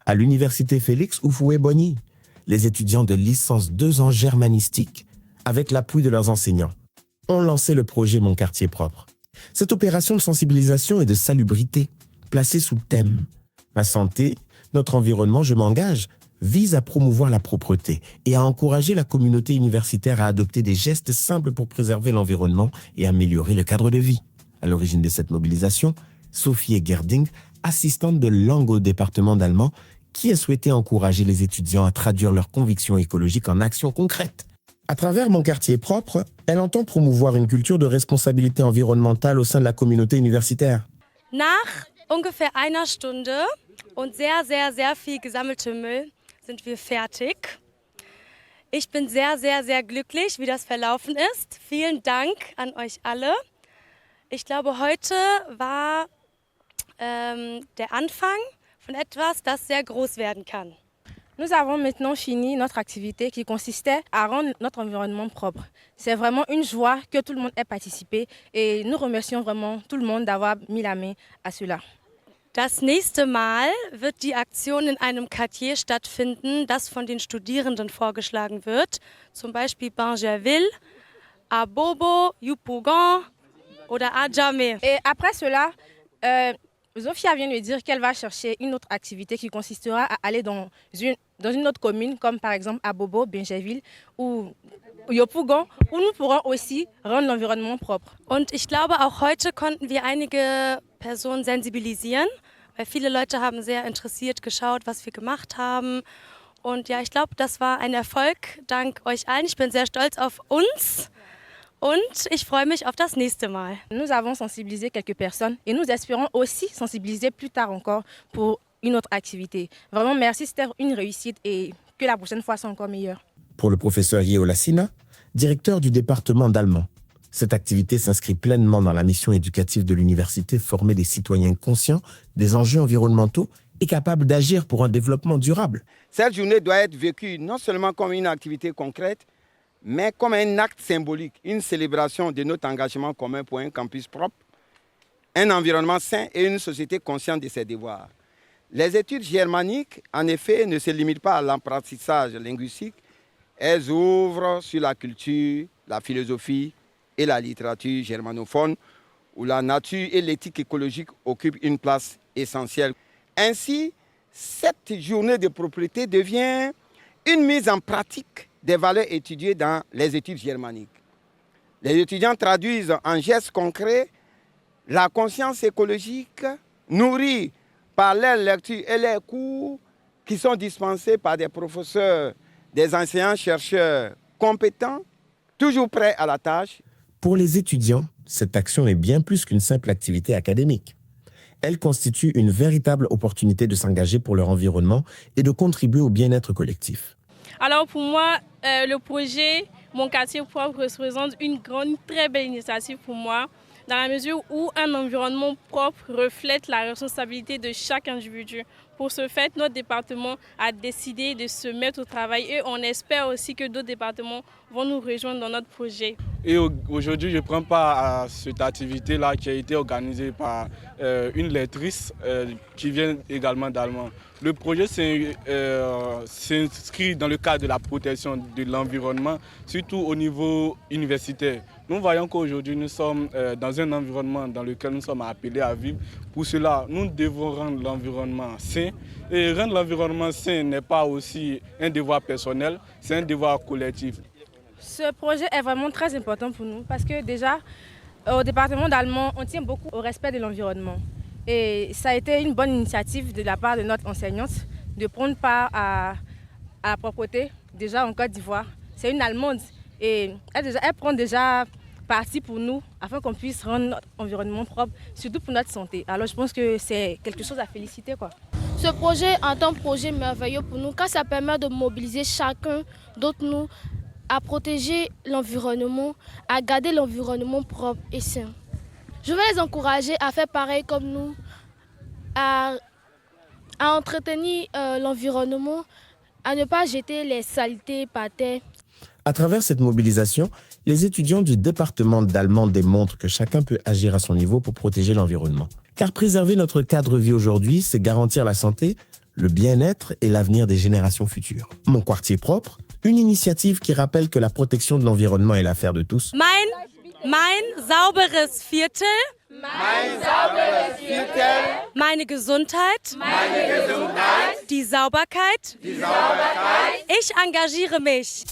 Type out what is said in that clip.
À l'université Félix Houphouët-Boigny, les étudiants de licence 2 ans germanistique, avec l'appui de leurs enseignants, ont lancé le projet Mon quartier propre. Cette opération de sensibilisation et de salubrité, placée sous le thème « Ma santé, notre environnement, je m'engage », vise à promouvoir la propreté et à encourager la communauté universitaire à adopter des gestes simples pour préserver l'environnement et améliorer le cadre de vie. À l'origine de cette mobilisation, Sophie Gerding, assistante de langue au département d'allemand, qui a souhaité encourager les étudiants à traduire leurs convictions écologiques en actions concrètes. À travers Mon quartier propre, elle entend promouvoir une culture de responsabilité environnementale au sein de la communauté universitaire. Nach ungefähr einer Stunde und sehr, sehr, sehr viel gesammelte Müll sind wir fertig. Ich bin sehr, sehr, sehr glücklich, wie das verlaufen ist. Vielen Dank an euch alle. Ich glaube, heute war der Anfang von etwas, das sehr groß werden kann. Nous avons maintenant fini notre activité qui consistait à rendre notre environnement propre. C'est vraiment une joie que tout le monde ait participé et nous remercions vraiment tout le monde d'avoir mis la main à cela. Das nächste Mal wird die Aktion in einem Quartier stattfinden, das von den Studierenden vorgeschlagen wird. Zum Beispiel Bangerville, Abobo, Yopougon oder Adjamé. Et après cela, Zofia vient de dire qu'elle va chercher une autre activité qui consistera à aller dans une autre commune, comme par exemple Abobo, Bingerville ou Yopougon, où nous pourrons aussi rendre l'environnement propre. Und ich glaube, auch heute konnten wir einige Personen sensibilisieren, weil viele Leute haben sehr interessiert geschaut, was wir gemacht haben. Und ja, ich glaube, das war ein Erfolg, dank euch allen. Ich bin sehr stolz auf uns. Und ich freue mich auf das nächste Mal. Nous avons sensibilisé quelques personnes et nous espérons aussi sensibiliser plus tard encore pour une autre activité. Vraiment, merci, c'était une réussite et que la prochaine fois soit encore meilleure. Pour le professeur Yeo Lassina, directeur du département d'allemand, cette activité s'inscrit pleinement dans la mission éducative de l'université, former des citoyens conscients des enjeux environnementaux et capables d'agir pour un développement durable. Cette journée doit être vécue non seulement comme une activité concrète, mais comme un acte symbolique, une célébration de notre engagement commun pour un campus propre, un environnement sain et une société consciente de ses devoirs. Les études germaniques, en effet, ne se limitent pas à l'apprentissage linguistique, elles ouvrent sur la culture, la philosophie et la littérature germanophone, où la nature et l'éthique écologique occupent une place essentielle. Ainsi, cette journée de propriété devient une mise en pratique des valeurs étudiées dans les études germaniques. Les étudiants traduisent en gestes concrets la conscience écologique nourrie par leurs lectures et les cours qui sont dispensés par des professeurs, des enseignants-chercheurs compétents, toujours prêts à la tâche. Pour les étudiants, cette action est bien plus qu'une simple activité académique. Elle constitue une véritable opportunité de s'engager pour leur environnement et de contribuer au bien-être collectif. Alors pour moi, le projet Mon quartier propre représente une très belle initiative pour moi, dans la mesure où un environnement propre reflète la responsabilité de chaque individu. Pour ce fait, notre département a décidé de se mettre au travail et on espère aussi que d'autres départements vont nous rejoindre dans notre projet. Et aujourd'hui, je prends part à cette activité-là qui a été organisée par une lectrice qui vient également d'Allemagne. Le projet s'inscrit dans le cadre de la protection de l'environnement, surtout au niveau universitaire. Nous voyons qu'aujourd'hui, nous sommes dans un environnement dans lequel nous sommes appelés à vivre. Pour cela, nous devons rendre l'environnement sain. Et rendre l'environnement sain n'est pas aussi un devoir personnel, c'est un devoir collectif. Ce projet est vraiment très important pour nous parce que déjà, au département d'allemand, on tient beaucoup au respect de l'environnement. Et ça a été une bonne initiative de la part de notre enseignante de prendre part à la propreté, déjà en Côte d'Ivoire. C'est une Allemande et elle prend déjà parti pour nous afin qu'on puisse rendre notre environnement propre, surtout pour notre santé. Alors je pense que c'est quelque chose à féliciter, quoi. Ce projet est un projet merveilleux pour nous car ça permet de mobiliser chacun d'entre nous à protéger l'environnement, à garder l'environnement propre et sain. Je vais les encourager à faire pareil comme nous, à entretenir l'environnement, à ne pas jeter les saletés par terre. À travers cette mobilisation, les étudiants du département d'allemand démontrent que chacun peut agir à son niveau pour protéger l'environnement. Car préserver notre cadre de vie aujourd'hui, c'est garantir la santé, le bien-être et l'avenir des générations futures. Mon quartier propre, une initiative qui rappelle que la protection de l'environnement est l'affaire de tous. Mein sauberes Viertel. Meine Gesundheit. Die Sauberkeit. Ich engagiere mich.